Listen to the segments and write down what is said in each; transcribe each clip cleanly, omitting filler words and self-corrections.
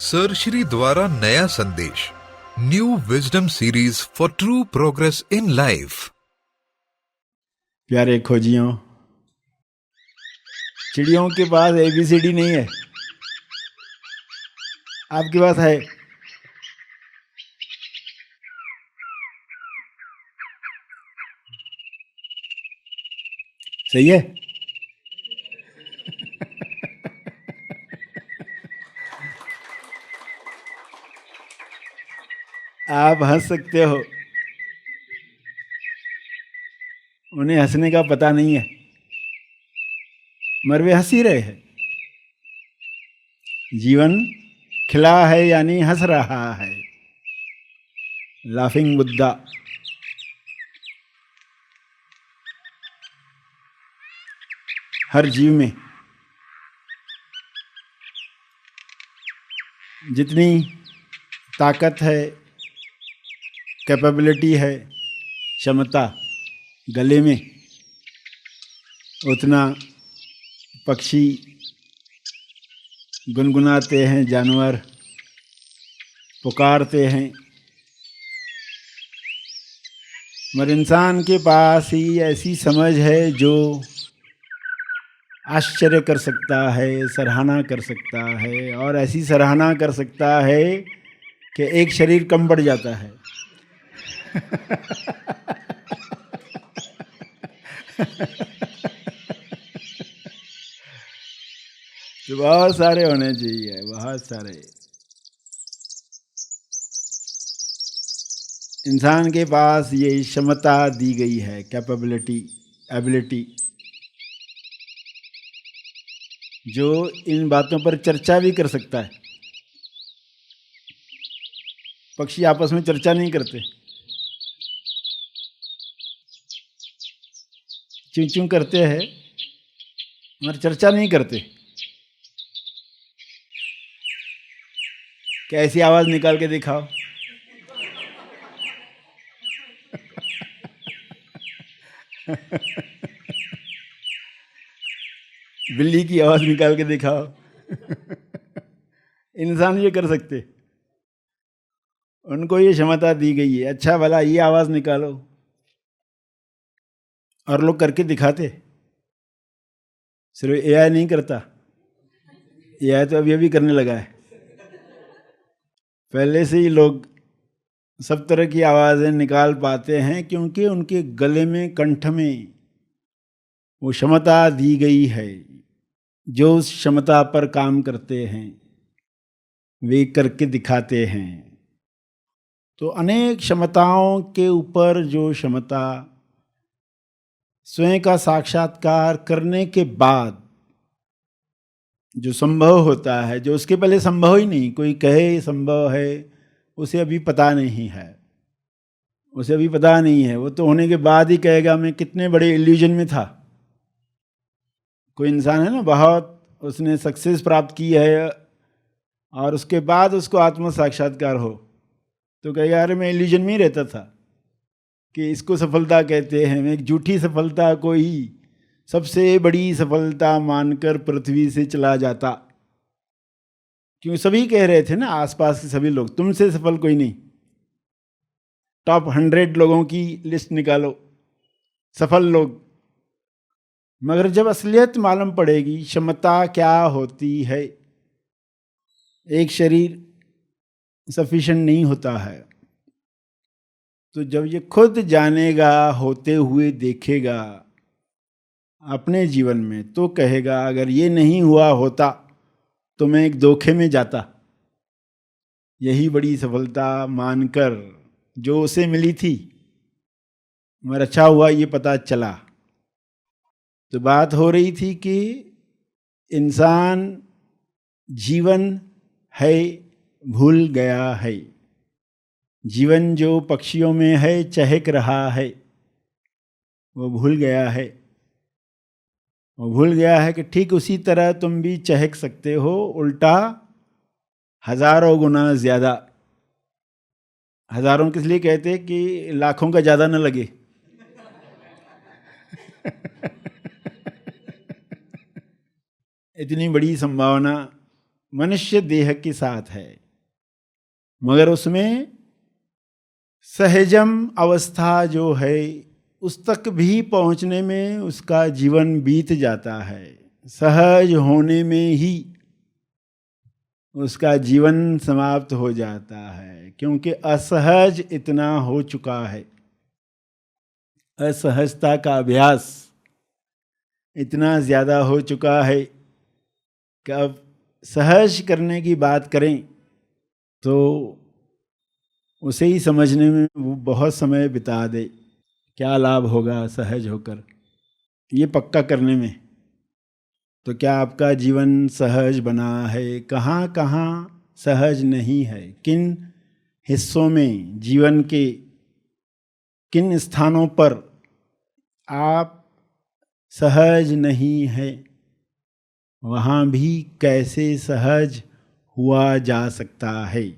Sir Shri द्वारा नया संदेश, new wisdom series for true progress in life. प्यारे खोजियों, चिड़ियों के पास ABCD नहीं है, आपके पास है। सही है। आप हंस सकते हो, उन्हें हंसने का पता नहीं है, मगर वे हंस ही रहे हैं। जीवन खिला है यानी हंस रहा है। लाफिंग बुद्धा। हर जीव में जितनी ताकत है, कैपेबिलिटी है, क्षमता गले में, उतना पक्षी गुनगुनाते हैं, जानवर पुकारते हैं, मगर इंसान के पास ही ऐसी समझ है जो आश्चर्य कर सकता है, सराहना कर सकता है, और ऐसी सराहना कर सकता है कि एक शरीर कम पड़ जाता है। तो बहुत सारे होने चाहिए, बहुत सारे। इंसान के पास ये क्षमता दी गई है, कैपेबिलिटी, एबिलिटी, जो इन बातों पर चर्चा भी कर सकता है। पक्षी आपस में चर्चा नहीं करते, चूं चूं करते हैं, मगर चर्चा नहीं करते। क्या ऐसी आवाज निकाल के दिखाओ। बिल्ली की आवाज निकाल के दिखाओ। इंसान ये कर सकते, उनको ये क्षमता दी गई है। अच्छा भला ये आवाज निकालो, और लोग करके दिखाते। सिर्फ AI नहीं करता, AI तो अभी करने लगा है। पहले से ही लोग सब तरह की आवाजें निकाल पाते हैं, क्योंकि उनके गले में, कंठ में वो क्षमता दी गई है। जो उस क्षमता पर काम करते हैं वे करके दिखाते हैं। तो अनेक क्षमताओं के ऊपर जो क्षमता स्वयं का साक्षात्कार करने के बाद जो संभव होता है, जो उसके पहले संभव ही नहीं, कोई कहे संभव है, उसे अभी पता नहीं है, उसे अभी पता नहीं है। वो तो होने के बाद ही कहेगा मैं कितने बड़े इल्यूजन में था। कोई इंसान है ना, बहुत उसने सक्सेस प्राप्त की है और उसके बाद उसको आत्म साक्षात्कार हो, तो कहेगा अरे मैं इल्यूजन में ही रहता था, कि इसको सफलता कहते हैं। मैं एक झूठी सफलता को ही सबसे बड़ी सफलता मानकर पृथ्वी से चला जाता। क्यों? सभी कह रहे थे ना, आसपास के सभी लोग, तुमसे सफल कोई नहीं। टॉप 100 लोगों की लिस्ट निकालो, सफल लोग। मगर जब असलियत मालूम पड़ेगी, क्षमता क्या होती है, एक शरीर सफिशिएंट नहीं होता है। तो जब ये खुद जानेगा, होते हुए देखेगा अपने जीवन में, तो कहेगा अगर ये नहीं हुआ होता तो मैं एक धोखे में जाता। यही बड़ी सफलता मानकर जो उसे मिली थी, मगर अच्छा हुआ ये पता चला। तो बात हो रही थी कि इंसान जीवन है भूल गया है। जीवन जो पक्षियों में है, चहक रहा है, वो भूल गया है। वो भूल गया है कि ठीक उसी तरह तुम भी चहक सकते हो, उल्टा हजारों गुना ज्यादा। हजारों किस लिए कहते कि लाखों का ज्यादा न लगे। इतनी बड़ी संभावना मनुष्य देह के साथ है, मगर उसमें सहजम अवस्था जो है उस तक भी पहुंचने में उसका जीवन बीत जाता है। सहज होने में ही उसका जीवन समाप्त हो जाता है, क्योंकि असहज इतना हो चुका है, असहजता का अभ्यास इतना ज्यादा हो चुका है कि अब सहज करने की बात करें तो उसे ही समझने में वो बहुत समय बिता दे, क्या लाभ होगा सहज होकर, ये पक्का करने में। तो क्या आपका जीवन सहज बना है? कहाँ कहाँ सहज नहीं है? किन हिस्सों में, जीवन के किन स्थानों पर आप सहज नहीं है? वहाँ भी कैसे सहज हुआ जा सकता है?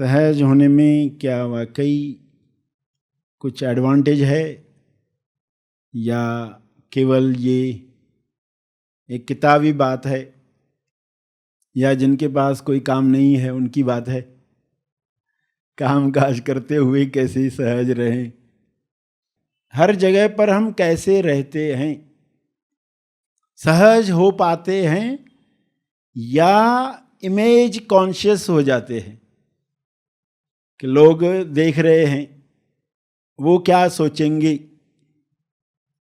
सहज होने में क्या वाकई कुछ एडवांटेज है, या केवल ये एक किताबी बात है, या जिनके पास कोई काम नहीं है उनकी बात है? काम काज करते हुए कैसे सहज रहें? हर जगह पर हम कैसे रहते हैं? सहज हो पाते हैं या इमेज कॉन्शियस हो जाते हैं कि लोग देख रहे हैं, वो क्या सोचेंगे?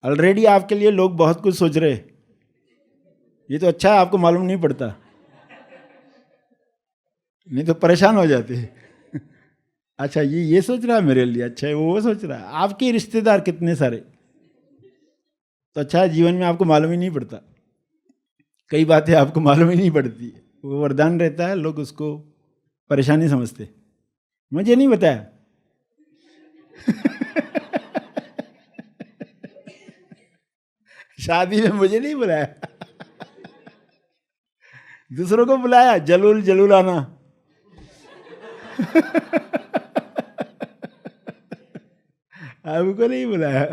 ऑलरेडी आपके लिए लोग बहुत कुछ सोच रहे हैं, ये तो अच्छा है आपको मालूम नहीं पड़ता, नहीं तो परेशान हो जाते हैं। अच्छा ये सोच रहा है मेरे लिए, अच्छा है वो सोच रहा है। आपके रिश्तेदार कितने सारे, तो अच्छा है जीवन में आपको मालूम ही नहीं पड़ता, कई बातें आपको मालूम ही नहीं पड़ती, वो वरदान रहता है, लोग उसको परेशानी समझते। मुझे नहीं बताया। शादी में मुझे नहीं बुलाया, दूसरों को बुलाया, जलूल जलूल आना। आपको नहीं बुलाया।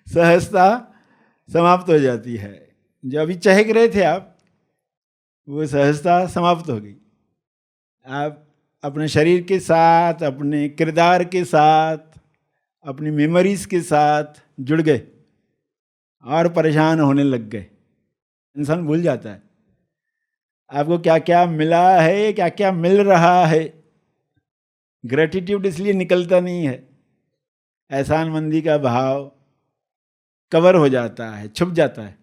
सहजता समाप्त हो जाती है। जो अभी चहक रहे थे आप, वो सहजता समाप्त हो गई। आप अपने शरीर के साथ, अपने किरदार के साथ, अपनी मेमोरीज के साथ जुड़ गए और परेशान होने लग गए। इंसान भूल जाता है आपको क्या क्या मिला है, क्या क्या मिल रहा है। ग्रेटिट्यूड इसलिए निकलता नहीं है, एहसानमंदी का भाव कवर हो जाता है, छुप जाता है।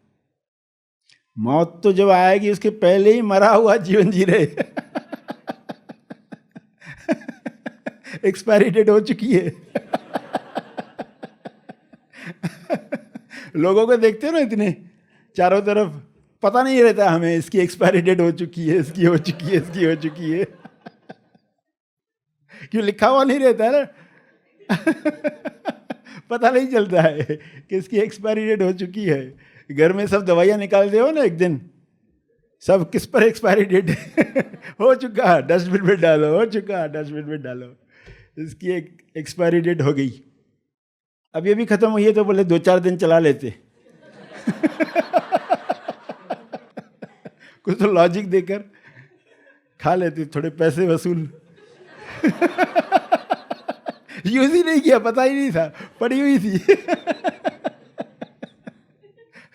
मौत तो जब आएगी उसके पहले ही मरा हुआ जीवन जी रहे। एक्सपायरी डेट हो चुकी है। लोगों को देखते हो ना, इतने चारों तरफ, पता नहीं रहता हमें इसकी एक्सपायरी डेट हो चुकी है, इसकी हो चुकी है, इसकी हो चुकी है। क्यों लिखा हुआ नहीं रहता है ना। पता नहीं चलता है कि इसकी एक्सपायरी डेट हो चुकी है। घर में सब दवाइयाँ निकालते हो ना, एक दिन सब किस पर एक्सपायरी डेट हो चुका, डस्टबिन में डालो, हो चुका, डस्टबिन में डालो, इसकी एक एक्सपायरी डेट हो गई। अब ये भी खत्म हुई है तो बोले 2-4 दिन चला लेते। कुछ तो लॉजिक देकर खा लेते, थोड़े पैसे वसूल। यूज ही नहीं किया, पता ही नहीं था, पड़ी हुई थी।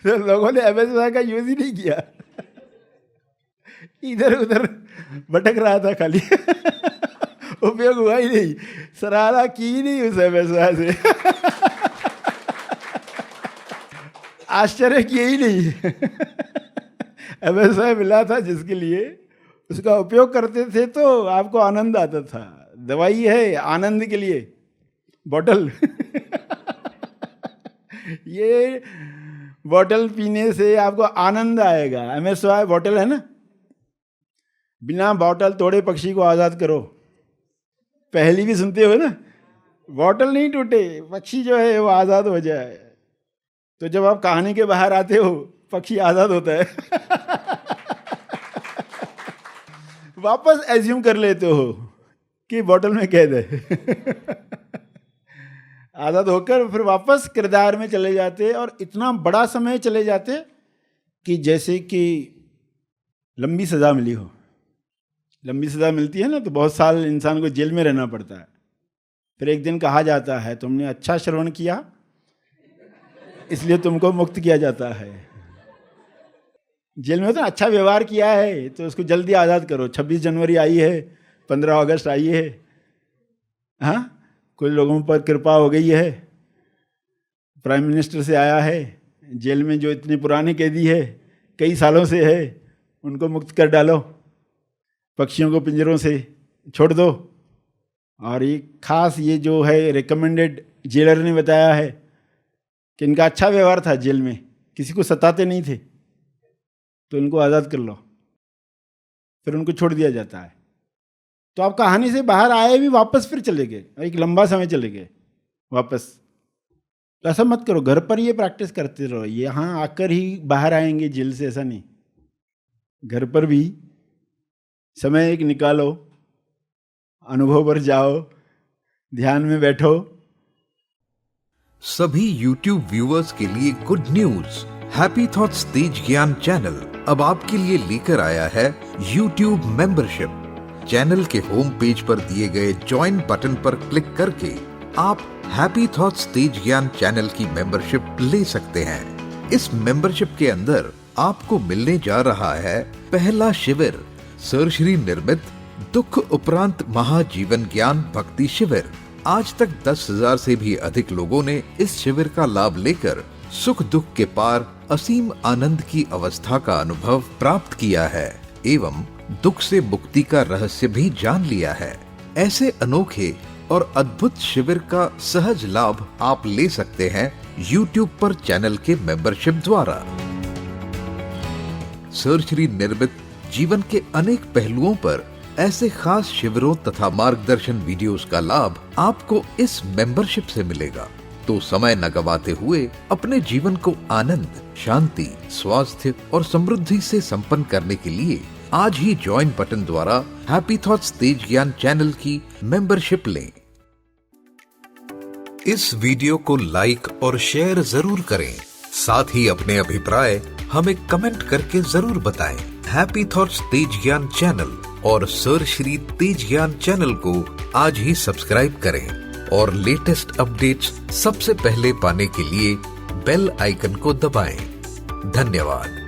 तो लोगों ने एमएसवाई का यूज ही नहीं किया, इधर उधर भटक रहा था खाली। उपयोग हुआ ही नहीं, सराहना की ही नहीं उस एमएसवाई से। आश्चर्य किए ही नहीं। एमएसवाई मिला था जिसके लिए, उसका उपयोग करते थे तो आपको आनंद आता था। दवाई है आनंद के लिए, बॉटल। ये बॉटल पीने से आपको आनंद आएगा। एमएसवाई बॉटल है ना, बिना बॉटल तोड़े पक्षी को आज़ाद करो, पहली भी सुनते हो ना। बॉटल नहीं टूटे, पक्षी जो है वो आज़ाद हो जाए। तो जब आप कहानी के बाहर आते हो, पक्षी आज़ाद होता है। वापस एज्यूम कर लेते हो कि बॉटल में कैद है। आज़ाद होकर फिर वापस किरदार में चले जाते, और इतना बड़ा समय चले जाते कि जैसे कि लंबी सज़ा मिली हो। लंबी सज़ा मिलती है ना तो बहुत साल इंसान को जेल में रहना पड़ता है। फिर एक दिन कहा जाता है तुमने अच्छा श्रवण किया इसलिए तुमको मुक्त किया जाता है। जेल में तो अच्छा व्यवहार किया है तो उसको जल्दी आज़ाद करो। 26 जनवरी आई है, 15 अगस्त आई है, हाँ, कुछ लोगों पर कृपा हो गई है, प्राइम मिनिस्टर से आया है, जेल में जो इतने पुराने कैदी है, कई सालों से है, उनको मुक्त कर डालो, पक्षियों को पिंजरों से छोड़ दो। और ये खास ये जो है रिकमेंडेड जेलर ने बताया है कि इनका अच्छा व्यवहार था, जेल में किसी को सताते नहीं थे, तो इनको आज़ाद कर लो। फिर उनको छोड़ दिया जाता है। तो आप कहानी से बाहर आए भी वापस फिर चले गए, एक लंबा समय चले गए वापस। तो ऐसा मत करो, घर पर ये प्रैक्टिस करते रहो। यहाँ आकर ही बाहर आएंगे जेल से, ऐसा नहीं। घर पर भी समय एक निकालो, अनुभव पर जाओ, ध्यान में बैठो। सभी YouTube व्यूअर्स के लिए गुड न्यूज। हैप्पी थॉट्स तेज ज्ञान चैनल अब आपके लिए लेकर आया है YouTube मेंबरशिप। चैनल के होम पेज पर दिए गए ज्वाइन बटन पर क्लिक करके आप हैप्पी थॉट्स तेज ज्ञान चैनल की मेंबरशिप ले सकते हैं। इस मेंबरशिप के अंदर आपको मिलने जा रहा है पहला शिविर, सर श्री निर्मित दुख उपरांत महाजीवन ज्ञान भक्ति शिविर। आज तक 10,000 से भी अधिक लोगों ने इस शिविर का लाभ लेकर सुख दुख के पार असीम आनंद की अवस्था का अनुभव प्राप्त किया है एवं दुख से मुक्ति का रहस्य भी जान लिया है। ऐसे अनोखे और अद्भुत शिविर का सहज लाभ आप ले सकते हैं YouTube पर चैनल के मेंबरशिप द्वारा। सर श्री निर्मित जीवन के अनेक पहलुओं पर ऐसे खास शिविरों तथा मार्गदर्शन वीडियोस का लाभ आपको इस मेंबरशिप से मिलेगा। तो समय न गवाते हुए अपने जीवन को आनंद, शांति, स्वास्थ्य और समृद्धि से संपन्न करने के लिए आज ही ज्वाइन बटन द्वारा हैप्पी थॉट्स तेज ज्ञान चैनल की मेंबरशिप लें। इस वीडियो को लाइक और शेयर जरूर करें। साथ ही अपने अभिप्राय हमें कमेंट करके जरूर बताएं। हैप्पी थॉट्स तेज ज्ञान चैनल और सर श्री तेज ज्ञान चैनल को आज ही सब्सक्राइब करें और लेटेस्ट अपडेट्स सबसे पहले पाने के लिए बेल आइकन को दबाएं। धन्यवाद।